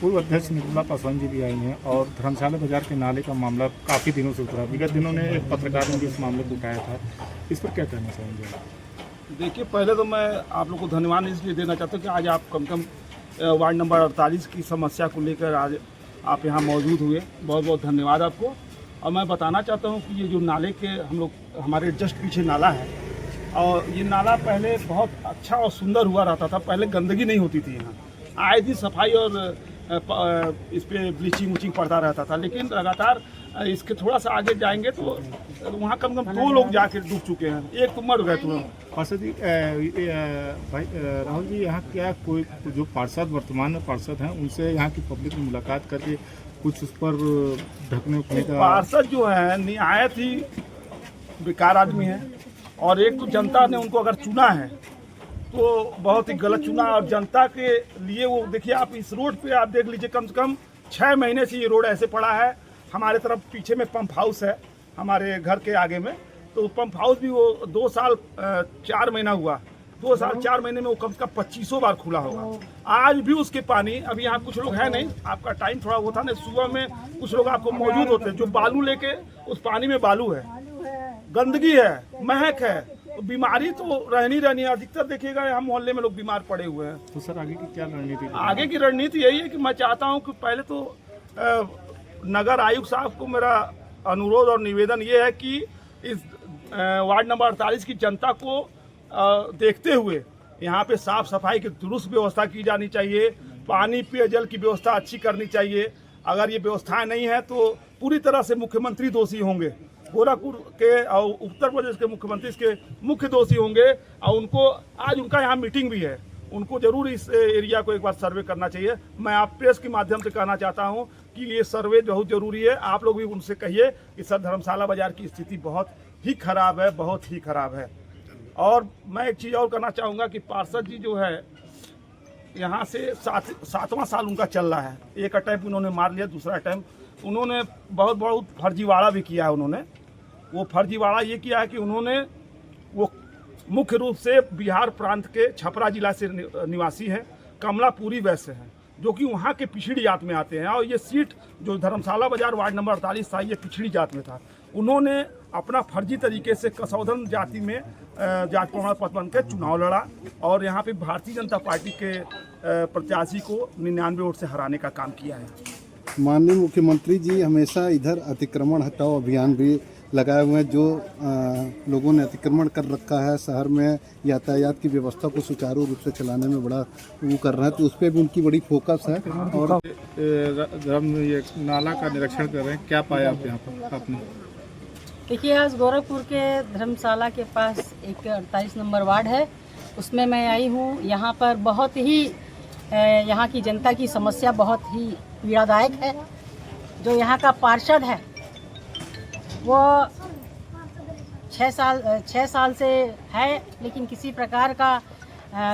पूर्व अध्यक्ष निर्मला पासवान जी भी आई हैं और धर्मशाला बाजार के नाले का मामला काफ़ी दिनों से उतरा। विगत दिनों ने एक पत्रकार ने भी इस मामले को उठाया था, इस पर क्या कहना चाहेंगे? देखिए, पहले तो मैं आप लोग को धन्यवाद इसलिए देना चाहता हूँ कि आज आप कम वार्ड नंबर 48 की समस्या को लेकर आज आप यहाँ मौजूद हुए। बहुत बहुत धन्यवाद आपको। और मैं बताना चाहता हूँ कि ये जो नाले के हमारे जस्ट पीछे नाला है, और ये नाला पहले बहुत अच्छा और सुंदर हुआ रहता था। पहले गंदगी नहीं होती थी, यहाँ आए दिन सफाई और इस पर ब्लीचिंग उचिंग पड़ता रहता था। लेकिन लगातार इसके थोड़ा सा आगे जाएंगे तो वहाँ कम से कम 2 लोग जाके डूब चुके हैं, एक तो मर गए तुरंत। पार्षद जी, भाई राहुल जी, यहाँ क्या कोई जो पार्षद वर्तमान में पार्षद हैं उनसे यहाँ की पब्लिक में मुलाकात करके कुछ उस पर ढकने उठने का? पार्षद जो है निहायत ही बेकार आदमी है, और एक तो जनता ने उनको अगर चुना है तो बहुत ही गलत चुना। और जनता के लिए वो देखिए, आप इस रोड पे आप देख लीजिए, कम से कम 6 महीने से ये रोड ऐसे पड़ा है। हमारे तरफ पीछे में पंप हाउस है हमारे घर के आगे में, तो पंप हाउस भी वो 2 साल 4 महीना हुआ, 2 साल 4 महीने में वो कम से कम 2500 बार खुला होगा। आज भी उसके पानी, अभी यहाँ कुछ लोग हैं नहीं, आपका टाइम थोड़ा वो था ना, सुबह में कुछ लोग आपको मौजूद होते हैं जो बालू लेके, उस पानी में बालू है, गंदगी है, महक है, तो बीमारी तो रहनी है। अधिकतर देखिएगा यहाँ मोहल्ले में लोग बीमार पड़े हुए हैं। तो सर आगे की क्या रणनीति? आगे की रणनीति यही है कि मैं चाहता हूँ कि पहले तो नगर आयुक्त साहब को मेरा अनुरोध और निवेदन ये है कि इस वार्ड नंबर 48 की जनता को देखते हुए यहाँ पे साफ सफाई की दुरुस्त व्यवस्था की जानी चाहिए। पानी पेयजल की व्यवस्था अच्छी करनी चाहिए। अगर ये व्यवस्थाएं नहीं है तो पूरी तरह से मुख्यमंत्री दोषी होंगे, गोरखपुर के और उत्तर प्रदेश के मुख्यमंत्री इसके मुख्य दोषी होंगे। और उनको आज उनका यहाँ मीटिंग भी है, उनको जरूर इस एरिया को एक बार सर्वे करना चाहिए। मैं आप प्रेस के माध्यम से कहना चाहता हूँ कि ये सर्वे बहुत जरूरी है। आप लोग भी उनसे कहिए कि सर धर्मशाला बाजार की स्थिति बहुत ही खराब है, बहुत ही खराब है। और मैं एक चीज़ और करना चाहूँगा कि पार्षद जी जो है यहाँ से 7वां साल उनका चल रहा है। एक अटैम्प उन्होंने मार लिया, दूसरा अटैम्प उन्होंने बहुत फर्जीवाड़ा भी किया है। उन्होंने वो फर्जीवाड़ा ये किया है कि उन्होंने वो मुख्य रूप से बिहार प्रांत के छपरा जिला से निवासी हैं, कमलापुरी वैश्य हैं, जो कि वहाँ के पिछड़ी जात में आते हैं। और ये सीट जो धर्मशाला बाजार वार्ड नंबर 48 था, ये पिछड़ी जात में था। उन्होंने अपना फर्जी तरीके से कसौधन जाति में जात प्रमाण पत्र बन के चुनाव लड़ा और यहाँ पे भारतीय जनता पार्टी के प्रत्याशी को 99 वोट से हराने का काम किया है। माननीय मुख्यमंत्री जी हमेशा इधर अतिक्रमण हटाओ अभियान भी लगाए हुए हैं। जो लोगों ने अतिक्रमण कर रखा है, शहर में यातायात की व्यवस्था को सुचारू रूप से चलाने में बड़ा वो कर रहे हैं, तो उस पर भी उनकी बड़ी फोकस है। और ये नाला का निरीक्षण कर रहे हैं, क्या पाया आप यहाँ पर आपने? देखिए, आज गोरखपुर के धर्मशाला के पास एक 48 नंबर वार्ड है, उसमें मैं आई हूँ। यहाँ पर बहुत ही यहाँ की जनता की समस्या बहुत ही पीड़ादायक है। जो यहाँ का पार्षद है वो 6 साल से है, लेकिन किसी प्रकार का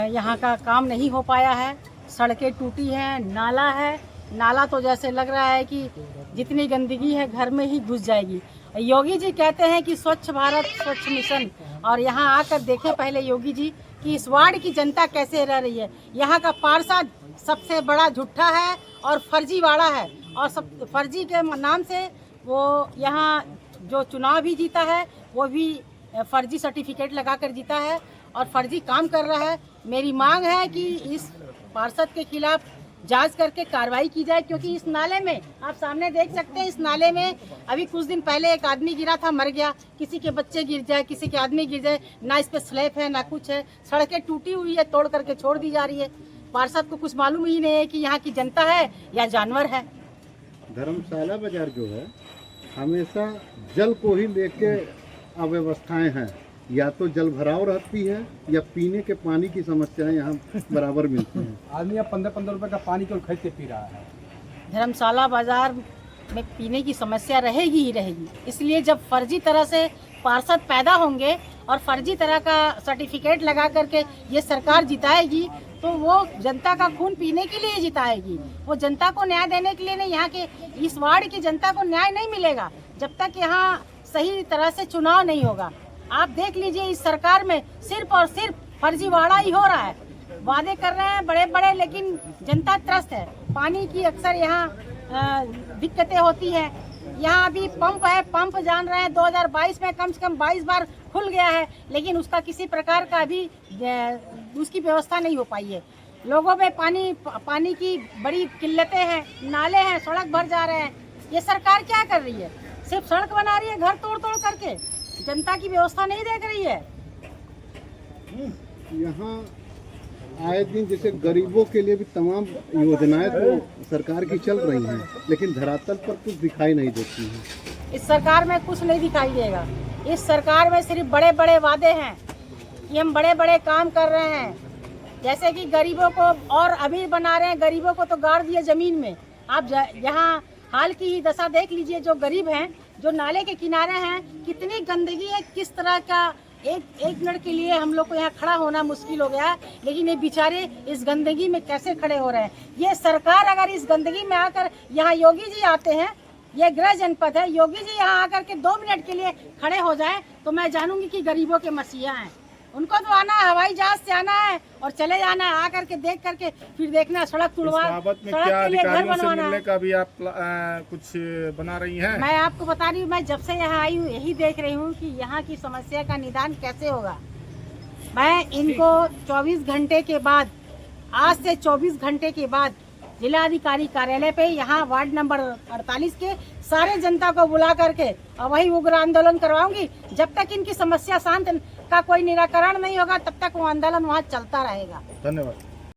यहाँ का काम नहीं हो पाया है। सड़कें टूटी हैं, नाला है, नाला तो जैसे लग रहा है कि जितनी गंदगी है घर में ही घुस जाएगी। योगी जी कहते हैं कि स्वच्छ भारत स्वच्छ मिशन, और यहाँ आकर देखें पहले योगी जी कि इस वार्ड की जनता कैसे रह रही है। यहाँ का पार्षद सबसे बड़ा झूठा है और फर्जीवाड़ा है, और सब फर्जी के नाम से वो यहाँ जो चुनाव भी जीता है वो भी फर्जी सर्टिफिकेट लगाकर जीता है और फर्जी काम कर रहा है। मेरी मांग है कि इस पार्षद के खिलाफ जांच करके कार्रवाई की जाए, क्योंकि इस नाले में आप सामने देख सकते हैं, इस नाले में अभी कुछ दिन पहले एक आदमी गिरा था, मर गया। किसी के बच्चे गिर जाए, किसी के आदमी गिर जाए, ना इस पे स्लैब है ना कुछ है। सड़कें टूटी हुई है, तोड़ करके छोड़ दी जा रही है। पार्षद को कुछ मालूम ही नहीं है कि यहाँ की जनता है या जानवर है। धर्मशाला बाजार जो है हमेशा जल को ही लेके अव्यवस्थाएं हैं, या तो जल भराव रहती है या पीने के पानी की समस्याएं यहाँ बराबर मिलती हैं। आदमी अब 15-15 रुपए का पानी केवल खरीद के पी रहा है। धर्मशाला बाजार में पीने की समस्या रहेगी ही रहेगी। इसलिए जब फर्जी तरह से पार्षद पैदा होंगे और फर्जी तरह का सर्टिफिकेट लगा करके ये सरकार जिताएगी, तो वो जनता का खून पीने के लिए जिताएगी। वो जनता को न्याय देने के लिए नहीं। यहाँ के इस वार्ड की जनता को न्याय नहीं मिलेगा जब तक यहाँ सही तरह से चुनाव नहीं होगा। आप देख लीजिए, इस सरकार में सिर्फ और सिर्फ फर्जीवाड़ा ही हो रहा है। वादे कर रहे हैं बड़े बड़े, लेकिन जनता त्रस्त है। पानी की अक्सर यहाँ दिक्कतें होती हैं। यहाँ अभी पंप है, पंप जान रहे हैं 2022 में कम से कम 22 बार खुल गया है, लेकिन उसका किसी प्रकार का अभी उसकी व्यवस्था नहीं हो पाई है। लोगों में पानी की बड़ी किल्लतें हैं, नाले हैं, सड़क भर जा रहे हैं। ये सरकार क्या कर रही है? सिर्फ सड़क बना रही है घर तोड़ तोड़ करके, जनता की व्यवस्था नहीं देख रही है। यहाँ आए दिन जैसे गरीबों के लिए भी तमाम योजनाएं तो सरकार की चल रही हैं, लेकिन धरातल पर कुछ दिखाई नहीं देती हैं। इस सरकार में कुछ नहीं दिखाई देगा। इस सरकार में सिर्फ बड़े बड़े वादे हैं कि हम बड़े बड़े काम कर रहे हैं, जैसे कि गरीबों को और अमीर बना रहे हैं, गरीबों को तो गाड़ दिए जमीन में। आप यहाँ हाल की ही दशा देख लीजिए, जो गरीब हैं, जो नाले के किनारे हैं, कितनी गंदगी है, किस तरह का एक मिनट के लिए हम लोग को यहाँ खड़ा होना मुश्किल हो गया है। लेकिन ये बेचारे इस गंदगी में कैसे खड़े हो रहे हैं? ये सरकार अगर इस गंदगी में आकर, यहाँ योगी जी आते हैं, ये गृह जनपद है, योगी जी यहाँ आकर के 2 मिनट के लिए खड़े हो जाए तो मैं जानूंगी कि गरीबों के मसीहा हैं। उनको तो आना है, हवाई जहाज से आना है और चले जाना है, आकर के देख करके फिर देखना है सड़क तुड़वा, सड़क के लिए घर बनवाना है। का भी आप कुछ बना रही हैं? मैं आपको बता रही हूँ, मैं जब से यहाँ आई हूँ यही देख रही हूँ कि यहाँ की समस्या का निदान कैसे होगा। मैं इनको 24 घंटे के बाद, आज से 24 घंटे के बाद जिलाधिकारी कार्यालय पे यहाँ वार्ड नंबर 48 के सारे जनता को बुला करके और वही उग्र आंदोलन करवाऊंगी। जब तक इनकी समस्या शांत का कोई निराकरण नहीं होगा, तब तक वो आंदोलन वहाँ चलता रहेगा। धन्यवाद।